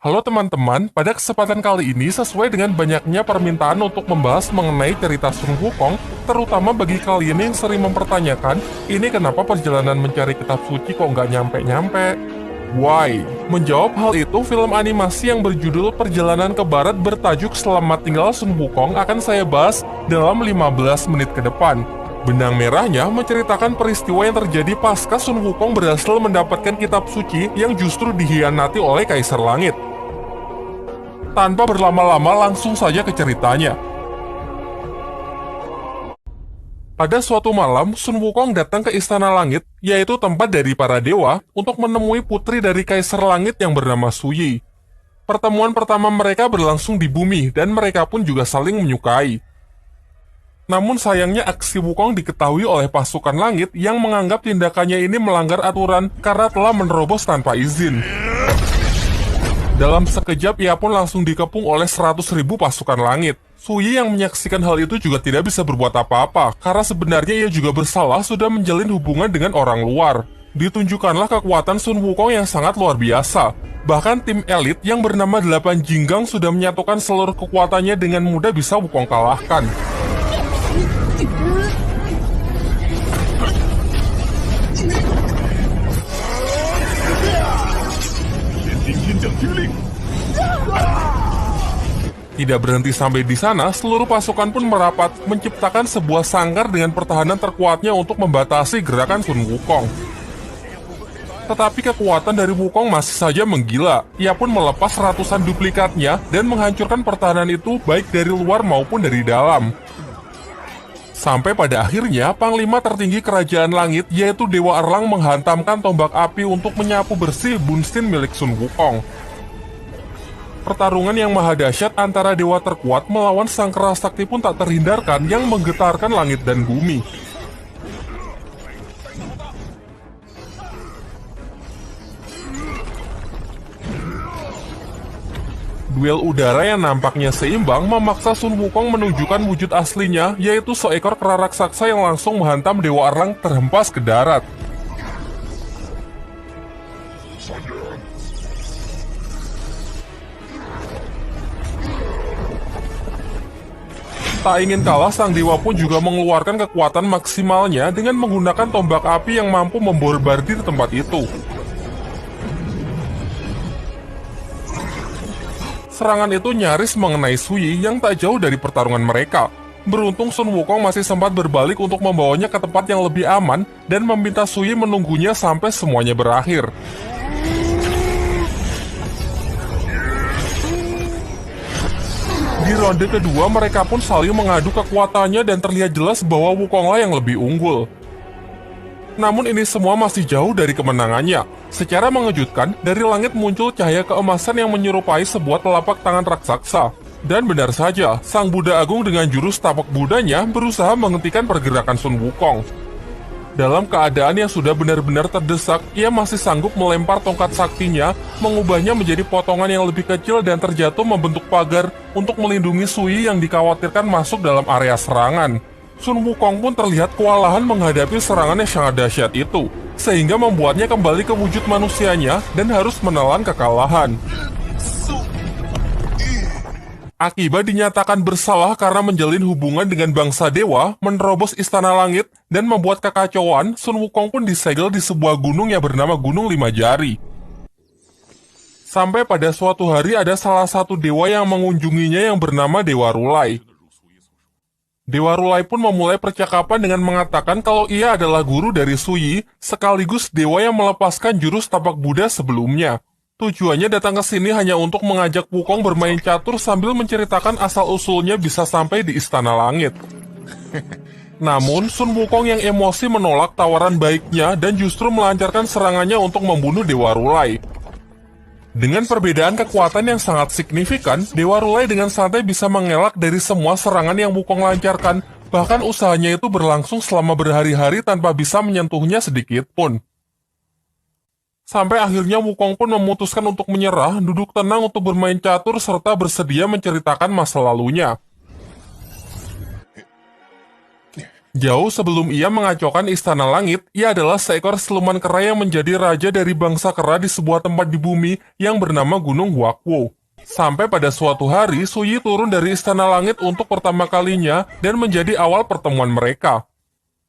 Halo teman-teman, pada kesempatan kali ini sesuai dengan banyaknya permintaan untuk membahas mengenai cerita Sun Wukong, terutama bagi kalian yang sering mempertanyakan, ini kenapa perjalanan mencari kitab suci kok nggak nyampe-nyampe? Why? Menjawab hal itu, film animasi yang berjudul Perjalanan ke Barat bertajuk Selamat Tinggal Sun Wukong akan saya bahas dalam 15 menit ke depan. Benang merahnya menceritakan peristiwa yang terjadi pasca Sun Wukong berhasil mendapatkan kitab suci yang justru dikhianati oleh Kaisar Langit. Tanpa berlama-lama langsung saja ke ceritanya. Pada suatu malam, Sun Wukong datang ke Istana Langit, yaitu tempat dari para dewa, untuk menemui putri dari Kaisar Langit yang bernama Su Yi. Pertemuan pertama mereka berlangsung di bumi, dan mereka pun juga saling menyukai. Namun sayangnya aksi Wukong diketahui oleh pasukan langit yang menganggap tindakannya ini melanggar aturan karena telah menerobos tanpa izin. Dalam sekejap ia pun langsung dikepung oleh 100.000 pasukan langit. Su Yi yang menyaksikan hal itu juga tidak bisa berbuat apa-apa, karena sebenarnya ia juga bersalah sudah menjalin hubungan dengan orang luar. Ditunjukkanlah kekuatan Sun Wukong yang sangat luar biasa. Bahkan tim elit yang bernama 8 Jinggang sudah menyatukan seluruh kekuatannya dengan mudah bisa Wukong kalahkan. Tidak berhenti sampai di sana, seluruh pasukan pun merapat, menciptakan sebuah sangkar dengan pertahanan terkuatnya untuk membatasi gerakan Sun Wukong. Tetapi kekuatan dari Wukong masih saja menggila. Ia pun melepas ratusan duplikatnya dan menghancurkan pertahanan itu baik dari luar maupun dari dalam. Sampai pada akhirnya, Panglima tertinggi Kerajaan Langit yaitu Dewa Erlang menghantamkan tombak api untuk menyapu bersih Bunsin milik Sun Wukong. Pertarungan yang maha dahsyat antara dewa terkuat melawan sang kera sakti pun tak terhindarkan yang menggetarkan langit dan bumi. Duel udara yang nampaknya seimbang memaksa Sun Wukong menunjukkan wujud aslinya, yaitu seekor kera raksasa yang langsung menghantam Dewa Erlang terhempas ke darat. Tak ingin kalah, sang dewa pun juga mengeluarkan kekuatan maksimalnya dengan menggunakan tombak api yang mampu memborbardir tempat itu. Serangan itu nyaris mengenai Su Yi yang tak jauh dari pertarungan mereka. Beruntung Sun Wukong masih sempat berbalik untuk membawanya ke tempat yang lebih aman dan meminta Su Yi menunggunya sampai semuanya berakhir. Di ronde kedua, mereka pun saling mengadu kekuatannya dan terlihat jelas bahwa Wukonglah yang lebih unggul. Namun ini semua masih jauh dari kemenangannya. Secara mengejutkan, dari langit muncul cahaya keemasan yang menyerupai sebuah telapak tangan raksasa. Dan benar saja, Sang Buddha Agung dengan jurus tapak Budanya berusaha menghentikan pergerakan Sun Wukong. Dalam keadaan yang sudah benar-benar terdesak, ia masih sanggup melempar tongkat saktinya, mengubahnya menjadi potongan yang lebih kecil dan terjatuh membentuk pagar untuk melindungi Su Yi yang dikhawatirkan masuk dalam area serangan. Sun Wukong pun terlihat kewalahan menghadapi serangan yang sangat dahsyat itu, sehingga membuatnya kembali ke wujud manusianya dan harus menelan kekalahan. Akibat dinyatakan bersalah karena menjalin hubungan dengan bangsa dewa, menerobos istana langit, dan membuat kekacauan, Sun Wukong pun disegel di sebuah gunung yang bernama Gunung Lima Jari. Sampai pada suatu hari ada salah satu dewa yang mengunjunginya yang bernama Dewa Rulai. Dewa Rulai pun memulai percakapan dengan mengatakan kalau ia adalah guru dari Su Yi, sekaligus dewa yang melepaskan jurus tapak Buddha sebelumnya. Tujuannya datang ke sini hanya untuk mengajak Wukong bermain catur sambil menceritakan asal-usulnya bisa sampai di Istana Langit. Namun, Sun Wukong yang emosi menolak tawaran baiknya dan justru melancarkan serangannya untuk membunuh Dewa Rulai. Dengan perbedaan kekuatan yang sangat signifikan, Dewa Rulai dengan santai bisa mengelak dari semua serangan yang Wukong lancarkan, bahkan usahanya itu berlangsung selama berhari-hari tanpa bisa menyentuhnya sedikit pun. Sampai akhirnya Wukong pun memutuskan untuk menyerah, duduk tenang untuk bermain catur, serta bersedia menceritakan masa lalunya. Jauh sebelum ia mengacaukan istana langit, ia adalah seekor siluman kera yang menjadi raja dari bangsa kera di sebuah tempat di bumi yang bernama Gunung Huakuo. Sampai pada suatu hari, Suyi turun dari istana langit untuk pertama kalinya dan menjadi awal pertemuan mereka.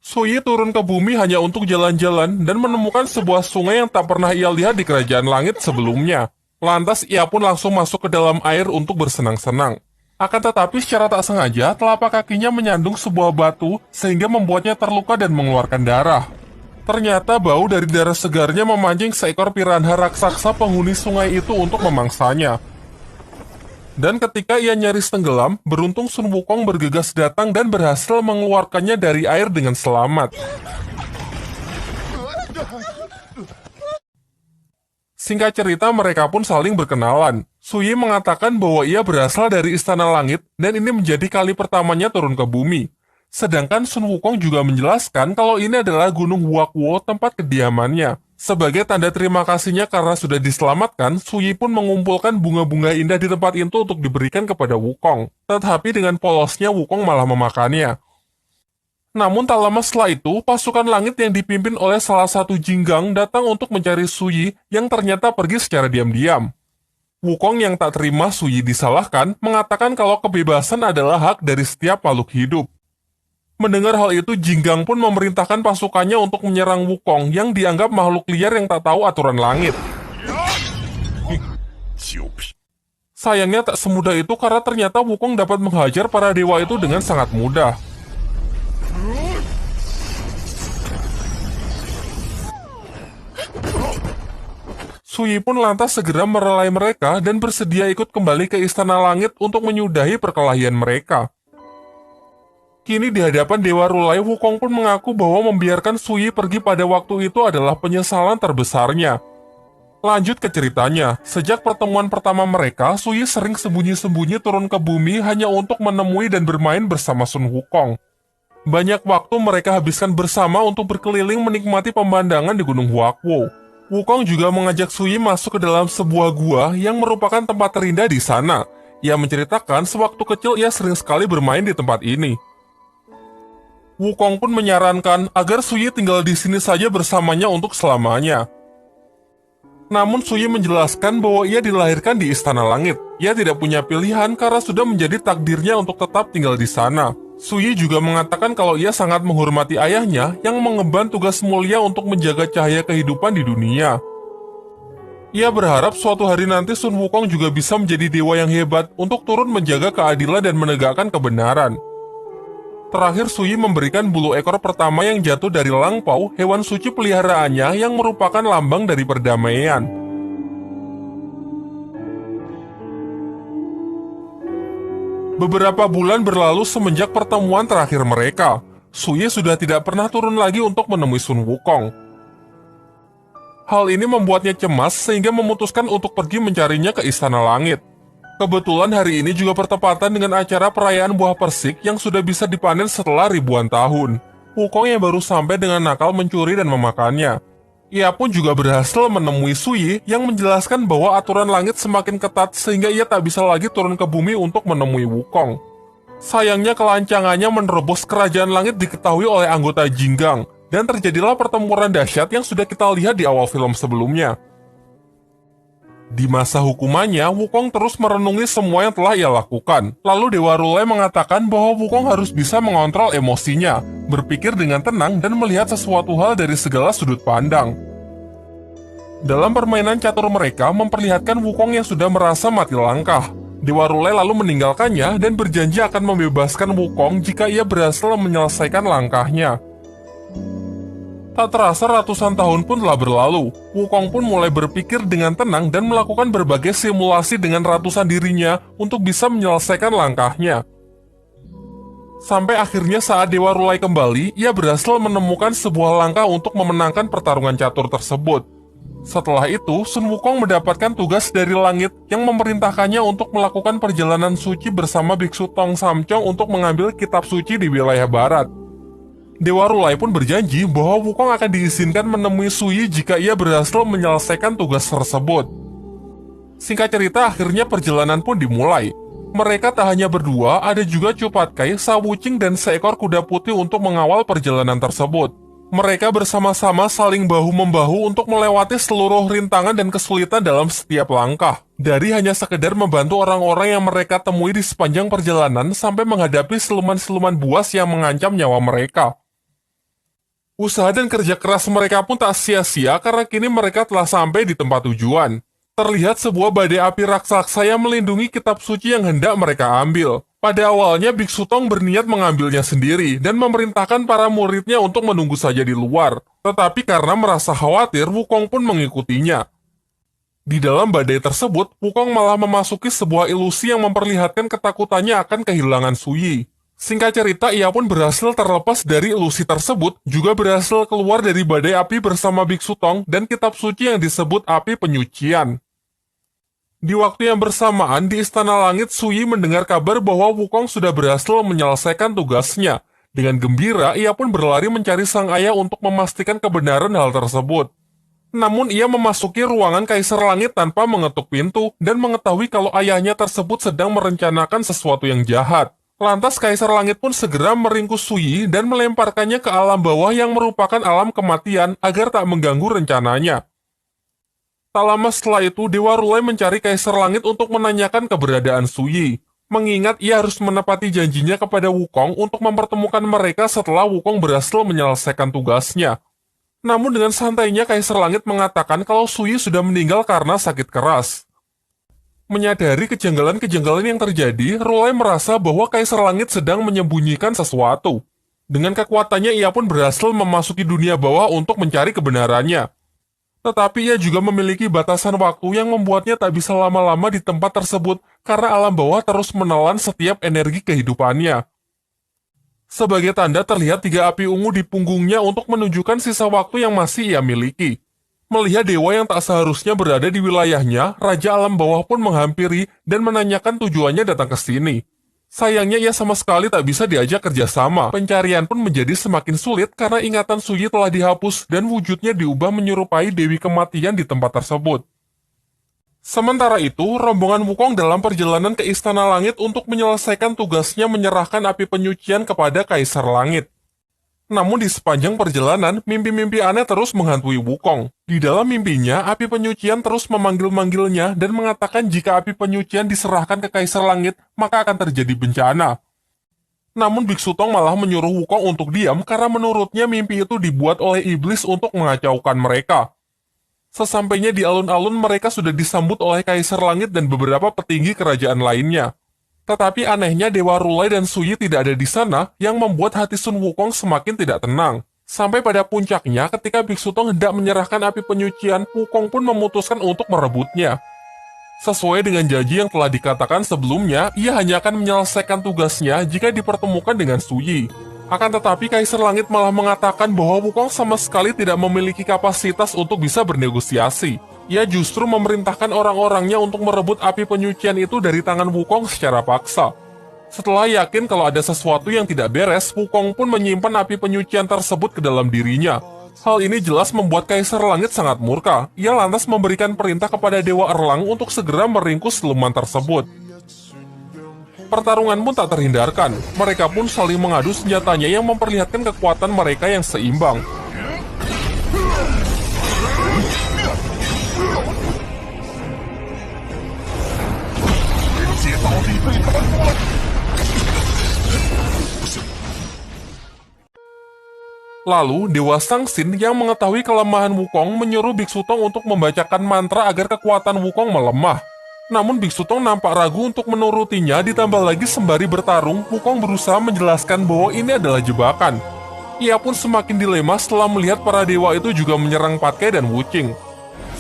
Suyi turun ke bumi hanya untuk jalan-jalan dan menemukan sebuah sungai yang tak pernah ia lihat di kerajaan langit sebelumnya. Lantas ia pun langsung masuk ke dalam air untuk bersenang-senang. Akan tetapi secara tak sengaja, telapak kakinya menyandung sebuah batu sehingga membuatnya terluka dan mengeluarkan darah. Ternyata bau dari darah segarnya memancing seekor piranha raksasa penghuni sungai itu untuk memangsanya. Dan ketika ia nyaris tenggelam, beruntung Sun Wukong bergegas datang dan berhasil mengeluarkannya dari air dengan selamat. Singkat cerita, mereka pun saling berkenalan. Suyi mengatakan bahwa ia berasal dari Istana Langit dan ini menjadi kali pertamanya turun ke bumi. Sedangkan Sun Wukong juga menjelaskan kalau ini adalah Gunung Huakuo, tempat kediamannya. Sebagai tanda terima kasihnya karena sudah diselamatkan, Suyi pun mengumpulkan bunga-bunga indah di tempat itu untuk diberikan kepada Wukong. Tetapi dengan polosnya Wukong malah memakannya. Namun tak lama setelah itu, pasukan langit yang dipimpin oleh salah satu Jinggang datang untuk mencari Suyi yang ternyata pergi secara diam-diam. Wukong yang tak terima Suyi disalahkan, mengatakan kalau kebebasan adalah hak dari setiap makhluk hidup. Mendengar hal itu, Jinggang pun memerintahkan pasukannya untuk menyerang Wukong yang dianggap makhluk liar yang tak tahu aturan langit. Sayangnya tak semudah itu karena ternyata Wukong dapat menghajar para dewa itu dengan sangat mudah. Suyi pun lantas segera merelai mereka dan bersedia ikut kembali ke Istana Langit untuk menyudahi perkelahian mereka. Kini di hadapan Dewa Rulai, Wukong pun mengaku bahwa membiarkan Suyi pergi pada waktu itu adalah penyesalan terbesarnya. Lanjut ke ceritanya, sejak pertemuan pertama mereka, Suyi sering sembunyi-sembunyi turun ke bumi hanya untuk menemui dan bermain bersama Sun Wukong. Banyak waktu mereka habiskan bersama untuk berkeliling menikmati pemandangan di Gunung Huakuo. Wukong juga mengajak Suyi masuk ke dalam sebuah gua yang merupakan tempat terindah di sana. Ia menceritakan sewaktu kecil ia sering sekali bermain di tempat ini. Wukong pun menyarankan agar Suyi tinggal di sini saja bersamanya untuk selamanya. Namun Suyi menjelaskan bahwa ia dilahirkan di Istana Langit. Ia tidak punya pilihan karena sudah menjadi takdirnya untuk tetap tinggal di sana. Suyi juga mengatakan kalau ia sangat menghormati ayahnya yang mengemban tugas mulia untuk menjaga cahaya kehidupan di dunia. Ia berharap suatu hari nanti Sun Wukong juga bisa menjadi dewa yang hebat untuk turun menjaga keadilan dan menegakkan kebenaran. Terakhir, Suyi memberikan bulu ekor pertama yang jatuh dari Lang Pao, hewan suci peliharaannya yang merupakan lambang dari perdamaian. Beberapa bulan berlalu semenjak pertemuan terakhir mereka. Suyi sudah tidak pernah turun lagi untuk menemui Sun Wukong. Hal ini membuatnya cemas sehingga memutuskan untuk pergi mencarinya ke Istana Langit. Kebetulan hari ini juga bertepatan dengan acara perayaan buah persik yang sudah bisa dipanen setelah ribuan tahun. Wukong yang baru sampai dengan nakal mencuri dan memakannya. Ia pun juga berhasil menemui Suyi yang menjelaskan bahwa aturan langit semakin ketat sehingga ia tak bisa lagi turun ke bumi untuk menemui Wukong. Sayangnya kelancangannya menerobos kerajaan langit diketahui oleh anggota Jinggang, dan terjadilah pertempuran dahsyat yang sudah kita lihat di awal film sebelumnya. Di masa hukumannya, Wukong terus merenungi semua yang telah ia lakukan. Lalu Dewa Rulai mengatakan bahwa Wukong harus bisa mengontrol emosinya, berpikir dengan tenang dan melihat sesuatu hal dari segala sudut pandang. Dalam permainan catur mereka memperlihatkan Wukong yang sudah merasa mati langkah. Dewa Rulai lalu meninggalkannya dan berjanji akan membebaskan Wukong jika ia berhasil menyelesaikan langkahnya. Tak terasa ratusan tahun pun telah berlalu. Wukong pun mulai berpikir dengan tenang dan melakukan berbagai simulasi dengan ratusan dirinya untuk bisa menyelesaikan langkahnya. Sampai akhirnya saat Dewa Rulai kembali, ia berhasil menemukan sebuah langkah untuk memenangkan pertarungan catur tersebut. Setelah itu, Sun Wukong mendapatkan tugas dari langit yang memerintahkannya untuk melakukan perjalanan suci bersama Biksu Tong Samcong untuk mengambil kitab suci di wilayah barat. Dewa Rulai pun berjanji bahwa Wukong akan diizinkan menemui Suyi jika ia berhasil menyelesaikan tugas tersebut. Singkat cerita, akhirnya perjalanan pun dimulai. Mereka tak hanya berdua, ada juga Cupatkai, Sawuching, dan seekor kuda putih untuk mengawal perjalanan tersebut. Mereka bersama-sama saling bahu-membahu untuk melewati seluruh rintangan dan kesulitan dalam setiap langkah. Dari hanya sekedar membantu orang-orang yang mereka temui di sepanjang perjalanan sampai menghadapi siluman-siluman buas yang mengancam nyawa mereka. Usaha dan kerja keras mereka pun tak sia-sia karena kini mereka telah sampai di tempat tujuan. Terlihat sebuah badai api raksasa yang melindungi kitab suci yang hendak mereka ambil. Pada awalnya, Biksu Tong berniat mengambilnya sendiri dan memerintahkan para muridnya untuk menunggu saja di luar. Tetapi karena merasa khawatir, Wukong pun mengikutinya. Di dalam badai tersebut, Wukong malah memasuki sebuah ilusi yang memperlihatkan ketakutannya akan kehilangan Suyi. Singkat cerita, ia pun berhasil terlepas dari ilusi tersebut, juga berhasil keluar dari badai api bersama Biksu Tong dan kitab suci yang disebut api penyucian. Di waktu yang bersamaan, di Istana Langit, Suyi mendengar kabar bahwa Wukong sudah berhasil menyelesaikan tugasnya. Dengan gembira, ia pun berlari mencari sang ayah untuk memastikan kebenaran hal tersebut. Namun ia memasuki ruangan Kaisar Langit tanpa mengetuk pintu dan mengetahui kalau ayahnya tersebut sedang merencanakan sesuatu yang jahat. Lantas Kaisar Langit pun segera meringkus Suyi dan melemparkannya ke alam bawah yang merupakan alam kematian agar tak mengganggu rencananya. Tak lama setelah itu, Dewa Rulai mencari Kaisar Langit untuk menanyakan keberadaan Suyi. Mengingat ia harus menepati janjinya kepada Wukong untuk mempertemukan mereka setelah Wukong berhasil menyelesaikan tugasnya. Namun dengan santainya Kaisar Langit mengatakan kalau Suyi sudah meninggal karena sakit keras. Menyadari kejanggalan-kejanggalan yang terjadi, Rulai merasa bahwa Kaisar Langit sedang menyembunyikan sesuatu. Dengan kekuatannya ia pun berhasil memasuki dunia bawah untuk mencari kebenarannya. Tetapi ia juga memiliki batasan waktu yang membuatnya tak bisa lama-lama di tempat tersebut karena alam bawah terus menelan setiap energi kehidupannya. Sebagai tanda terlihat 3 api ungu di punggungnya untuk menunjukkan sisa waktu yang masih ia miliki. Melihat dewa yang tak seharusnya berada di wilayahnya, Raja Alam Bawah pun menghampiri dan menanyakan tujuannya datang ke sini. Sayangnya ia sama sekali tak bisa diajak kerjasama. Pencarian pun menjadi semakin sulit karena ingatan Suyi telah dihapus dan wujudnya diubah menyerupai Dewi Kematian di tempat tersebut. Sementara itu, rombongan Wukong dalam perjalanan ke Istana Langit untuk menyelesaikan tugasnya menyerahkan api penyucian kepada Kaisar Langit. Namun di sepanjang perjalanan, mimpi-mimpi aneh terus menghantui Wukong. Di dalam mimpinya, api penyucian terus memanggil-manggilnya dan mengatakan jika api penyucian diserahkan ke Kaisar Langit, maka akan terjadi bencana. Namun Biksu Tong malah menyuruh Wukong untuk diam karena menurutnya mimpi itu dibuat oleh iblis untuk mengacaukan mereka. Sesampainya di alun-alun, mereka sudah disambut oleh Kaisar Langit dan beberapa petinggi kerajaan lainnya. Tetapi anehnya Dewa Rulai dan Suyi tidak ada di sana yang membuat hati Sun Wukong semakin tidak tenang. Sampai pada puncaknya ketika Biksu Tong hendak menyerahkan api penyucian, Wukong pun memutuskan untuk merebutnya. Sesuai dengan janji yang telah dikatakan sebelumnya, ia hanya akan menyelesaikan tugasnya jika dipertemukan dengan Suyi. Akan tetapi Kaisar Langit malah mengatakan bahwa Wukong sama sekali tidak memiliki kapasitas untuk bisa bernegosiasi. Ia justru memerintahkan orang-orangnya untuk merebut api penyucian itu dari tangan Wukong secara paksa. Setelah yakin kalau ada sesuatu yang tidak beres, Wukong pun menyimpan api penyucian tersebut ke dalam dirinya. Hal ini jelas membuat Kaisar Langit sangat murka. Ia lantas memberikan perintah kepada Dewa Erlang untuk segera meringkus siluman tersebut. Pertarungan pun tak terhindarkan. Mereka pun saling mengadu senjatanya yang memperlihatkan kekuatan mereka yang seimbang. Lalu, Dewa Sangsin yang mengetahui kelemahan Wukong menyuruh Biksu Tong untuk membacakan mantra agar kekuatan Wukong melemah. Namun Biksu Tong nampak ragu untuk menurutinya, ditambah lagi sembari bertarung, Wukong berusaha menjelaskan bahwa ini adalah jebakan. Ia pun semakin dilema setelah melihat para dewa itu juga menyerang Patkai dan Wuching.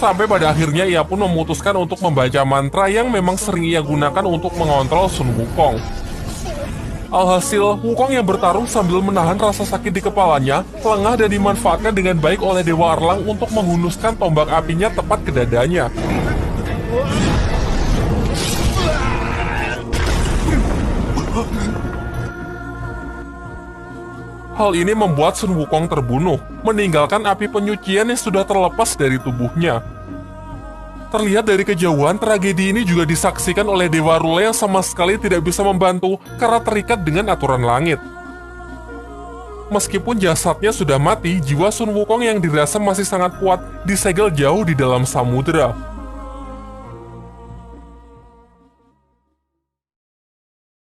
Sampai pada akhirnya ia pun memutuskan untuk membaca mantra yang memang sering ia gunakan untuk mengontrol Sun Wukong. Alhasil, Wukong yang bertarung sambil menahan rasa sakit di kepalanya, lengah dan dimanfaatkan dengan baik oleh Dewa Erlang untuk menghunuskan tombak apinya tepat ke dadanya. Hal ini membuat Sun Wukong terbunuh, meninggalkan api penyucian yang sudah terlepas dari tubuhnya. Terlihat dari kejauhan, tragedi ini juga disaksikan oleh Dewa Rule yang sama sekali tidak bisa membantu karena terikat dengan aturan langit. Meskipun jasadnya sudah mati, jiwa Sun Wukong yang dirasa masih sangat kuat disegel jauh di dalam samudera.